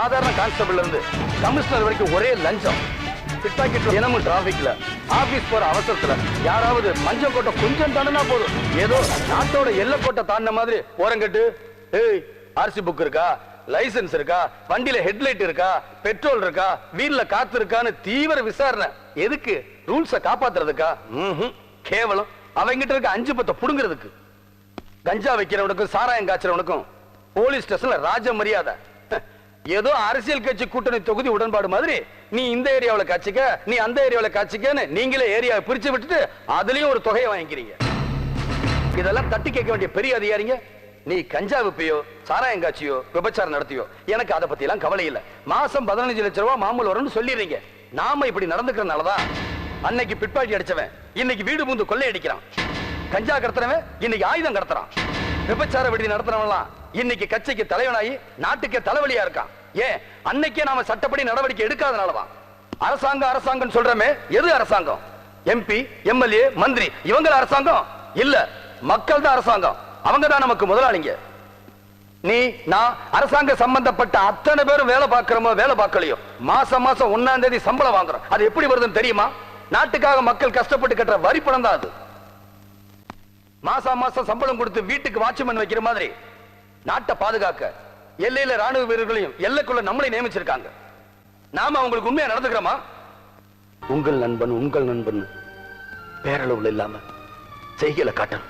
சாதாரண கான்ஸ்டபிள் இருந்து கமிஷனர் வரைக்கும் ஒரே லஞ்சம். பிட்பாக்கெட்ல தினமும் டிராபிக்ல ஆபீஸ் போற அவசரத்துல யாராவது மஞ்சள் கோட்டை கொஞ்சம் தாண்டினா போதும், ஏதோ நாட்டோட எல்லை கோட்டை தாண்டின மாதிரி ஓரங்கட்டு. ஏய், ஆர்சி புக் இருக்கா, லைசன்ஸ் இருக்கா, வண்டியில ஹெட்லைட் இருக்கா, பெட்ரோல் இருக்கா, வீல்ல காத்து இருக்கான்னு தீவிர விசாரணை. எதுக்கு? ரூல்ஸ காப்பாத்துறதுக்கா? கேவலம். அவங்கிட்ட இருக்க 5-10 புடுங்கிறதுக்கு. கஞ்சா வைக்கிறவனுக்கும் சாராயம் காய்ச்சறவனுக்கும் போலீஸ் ஸ்டேஷன்ல ராஜ மரியாதை. ஏதோ அரசியல் கட்சி கூட்டணி தொகுதி உடன்பாடு மாதிரி நீ இந்த ஏரியாவில் காட்சிக்க, நீ அந்த ஏரியாவில் காட்சிக்கன்னு நீங்களே ஏரியாவை பிரிச்சு விட்டுட்டு அதுலயும் ஒரு தொகையை வாங்கிக்கிறீங்க. இதெல்லாம் தட்டி கேட்க வேண்டிய பெரிய அதிகாரிங்க. நீ கஞ்சா விப்பையோ சாராயம் காட்சியோ விபச்சாரம் நடத்தியோ எனக்கு அதை பத்தி எல்லாம் கவலை இல்லை. மாசம் 15 லட்சம் ரூபாய் மாமூல் வரும்னு சொல்லிடுறீங்க. நாம இப்படி நடந்துக்கிறனாலதான் அன்னைக்கு பிட்பாட்டி அடிச்சவன் இன்னைக்கு வீடு பூந்து கொள்ளை அடிக்கிறான். கஞ்சா கடத்துறவன் இன்னைக்கு ஆயுதம் கடத்துறான். விபச்சார விடுதி நடத்துறவன்லாம் இன்னைக்கு கட்சிக்கு தலைவனாகி நாட்டுக்கே தலைவலியா இருக்கான். ஏன்? அன்னைக்கே நாம சட்டப்படி நடவடிக்கை எடுக்காதனாலதான். அரசாங்கம் சொல்றமே, எது அரசாங்கம்? எம்பி, எம்எல்ஏ, மந்திரி இவங்க அரசாங்கம் இல்ல, மக்கள் தான் அரசாங்கம். அவங்க தான் நமக்கு முதலாளிங்க. நீ நான் அரசாங்க சம்பந்தப்பட்ட அத்தனை பேரும் வேலை பார்க்கிறோமோ வேலை பார்க்கலையோ மாசம் 1ஆம் தேதி சம்பளம் வாங்குறோம். அது எப்படி வருதுன்னு தெரியுமா? நாட்டுக்காக மக்கள் கஷ்டப்பட்டு கட்டுற வரி பணம் தான் அது. மாசம் சம்பளம் கொடுத்து வீட்டுக்கு வாட்ச்மேன் வைக்கிற மாதிரி நாட்டை பாதுகாக்க எல்லையில ராணுவ வீரர்களையும் எல்லைக்குள்ள நம்மளை நியமிச்சிருக்காங்க. நாம அவங்களுக்கு உண்மையா நடந்துக்கிறோமா? உங்கள் நண்பன் பேரளவுல இல்லாம செய்கையில காட்டணும்.